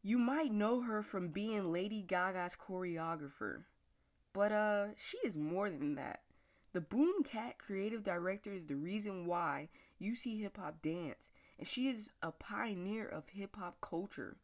You might know her from being Lady Gaga's choreographer, but she is more than that. The Boom Cat creative director is the reason why you see hip hop dance, and she is a pioneer of hip hop culture.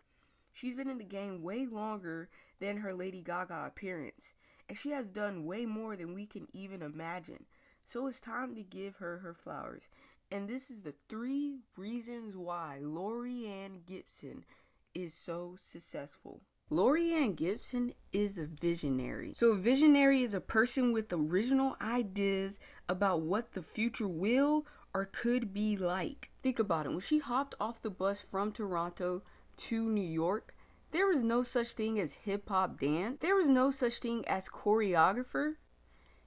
She's been in the game way longer than her Lady Gaga appearance, and she has done way more than we can even imagine. So it's time to give her her flowers. And this is the 3 reasons why Laurieann Gibson is so successful. Laurieann Gibson is a visionary. So a visionary is a person with original ideas about what the future will or could be like. Think about it. When she hopped off the bus from Toronto to New York, there was no such thing as hip hop dance. There was no such thing as choreographer.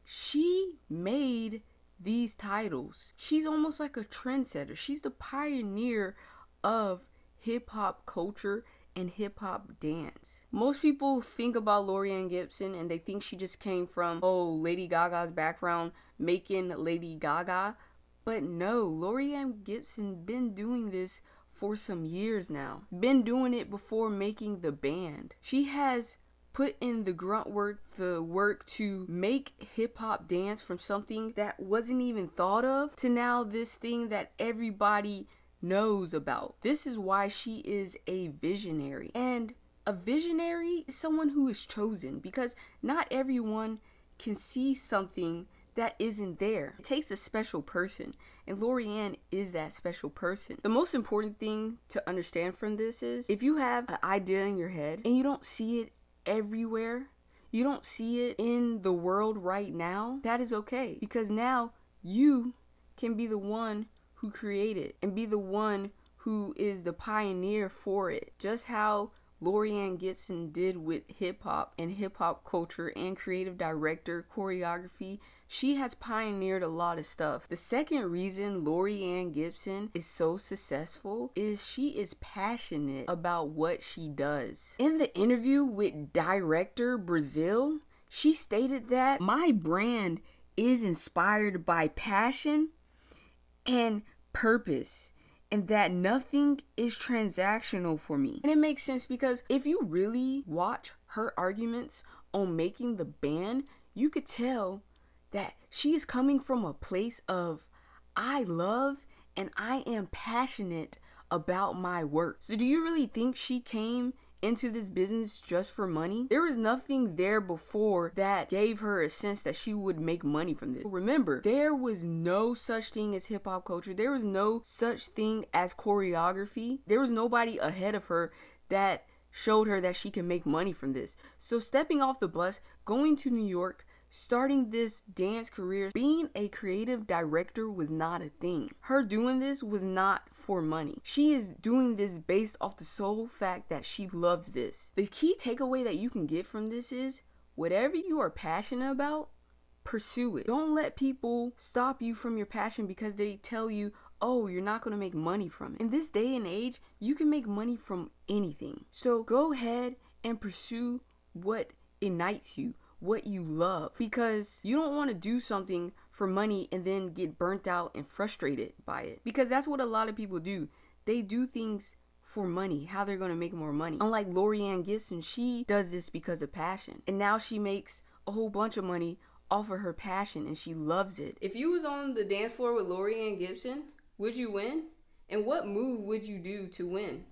She made these titles. She's almost like a trendsetter. She's the pioneer of hip hop culture and hip hop dance. Most people think about Laurieann Gibson and they think she just came from, Lady Gaga's background making Lady Gaga. But no, Laurieann Gibson been doing this for some years now. Been doing it before making the band. She has put in the grunt work, the work to make hip hop dance from something that wasn't even thought of to now this thing that everybody knows about. This is why she is a visionary. And a visionary is someone who is chosen, because not everyone can see something that isn't there. It takes a special person, and Laurieann is that special person. The most important thing to understand from this is if you have an idea in your head and you don't see it everywhere, you don't see it in the world right now, that is okay, because now you can be the one who created it and be the one who is the pioneer for it. Just how Laurieann Gibson did with hip hop and hip hop culture and creative director, choreography. She has pioneered a lot of stuff. The second reason Laurieann Gibson is so successful is she is passionate about what she does. In the interview with director Brazil, she stated that my brand is inspired by passion and purpose, and that nothing is transactional for me. And it makes sense, because if you really watch her arguments on making the band, you could tell that she is coming from a place of I love and I am passionate about my work. So do you really think she came into this business just for money? There was nothing there before that gave her a sense that she would make money from this. Remember, there was no such thing as hip hop culture. There was no such thing as choreography. There was nobody ahead of her that showed her that she can make money from this. So stepping off the bus, going to New York, starting this dance career, being a creative director was not a thing. Her doing this was not for money. She is doing this based off the sole fact that she loves this. The key takeaway that you can get from this is whatever you are passionate about, pursue it. Don't let people stop you from your passion because they tell you, oh, you're not going to make money from it. In this day and age, you can make money from anything. So go ahead and pursue what ignites you, what you love, because you don't want to do something for money and then get burnt out and frustrated by it, because that's what a lot of people do. They do things for money, how they're going to make more money. Unlike Laurieann Gibson, she does this because of passion, and now she makes a whole bunch of money off of her passion, and she loves it. If you was on the dance floor with Laurieann Gibson, would you win? And what move would you do to win?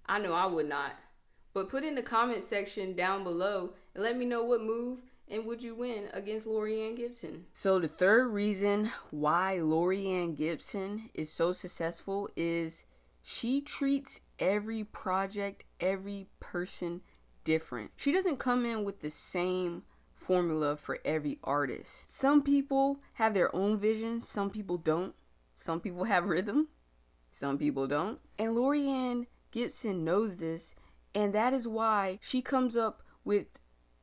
I know I would not. But put in the comment section down below and let me know what move and would you win against Laurieann Gibson. So the third reason why Laurieann Gibson is so successful is she treats every project, every person different. She doesn't come in with the same formula for every artist. Some people have their own vision, some people don't. Some people have rhythm, some people don't. And Laurieann Gibson knows this, and that is why she comes up with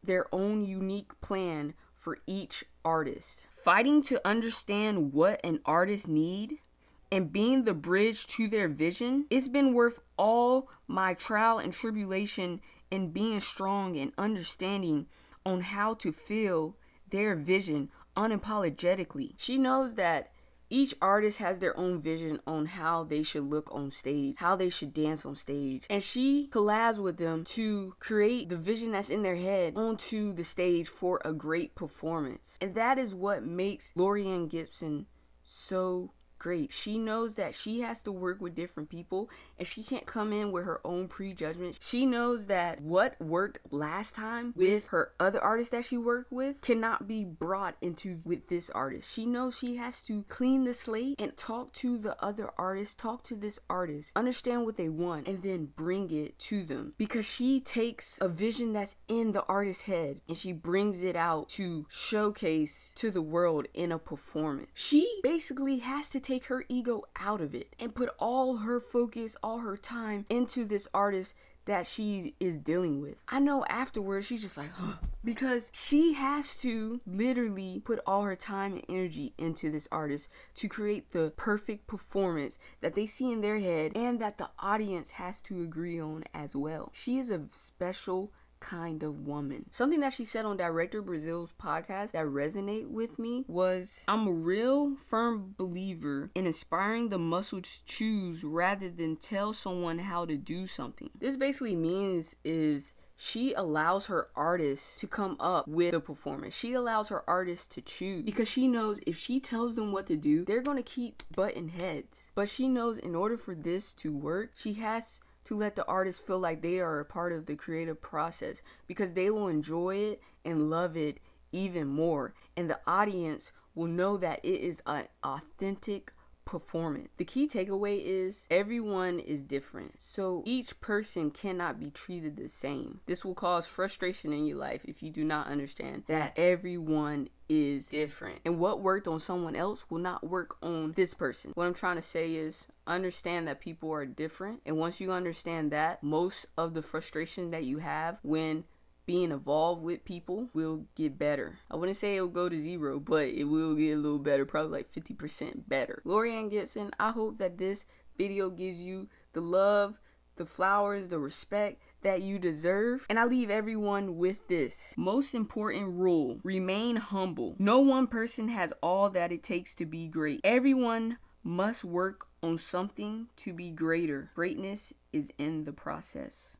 their own unique plan for each artist. Fighting to understand what an artist need and being the bridge to their vision, it's been worth all my trial and tribulation in being strong and understanding on how to feel their vision unapologetically. She knows that Each artist has their own vision on how they should look on stage, how they should dance on stage. And she collabs with them to create the vision that's in their head onto the stage for a great performance. And that is what makes Laurieann Gibson so great. She knows that she has to work with different people and she can't come in with her own prejudgment. She knows that what worked last time with her other artists that she worked with cannot be brought into with this artist. She knows she has to clean the slate and talk to the other artists, talk to this artist, understand what they want, and then bring it to them, because she takes a vision that's in the artist's head and she brings it out to showcase to the world in a performance. She basically has to take her ego out of it and put all her focus, all her time into this artist that she is dealing with. I know afterwards she's just like, huh, because she has to literally put all her time and energy into this artist to create the perfect performance that they see in their head and that the audience has to agree on as well. She is a special kind of woman. Something that she said on Director Brazil's podcast that resonate with me was, I'm a real firm believer in inspiring the muscle to choose rather than tell someone how to do something. This basically means is she allows her artists to come up with the performance. She allows her artists to choose because she knows if she tells them what to do, they're going to keep butting heads. But she knows in order for this to work, she has to let the artist feel like they are a part of the creative process, because they will enjoy it and love it even more. And the audience will know that it is an authentic performance. The key takeaway is everyone is different. So each person cannot be treated the same. This will cause frustration in your life if you do not understand that everyone is different. And what worked on someone else will not work on this person. What I'm trying to say is understand that people are different. And once you understand that, most of the frustration that you have when being involved with people will get better. I wouldn't say it'll go to zero, but it will get a little better, probably like 50% better. Laurieann Gibson, I hope that this video gives you the love, the flowers, the respect that you deserve. And I leave everyone with this most important rule: remain humble. No one person has all that it takes to be great. Everyone must work on something to be greater. Greatness is in the process.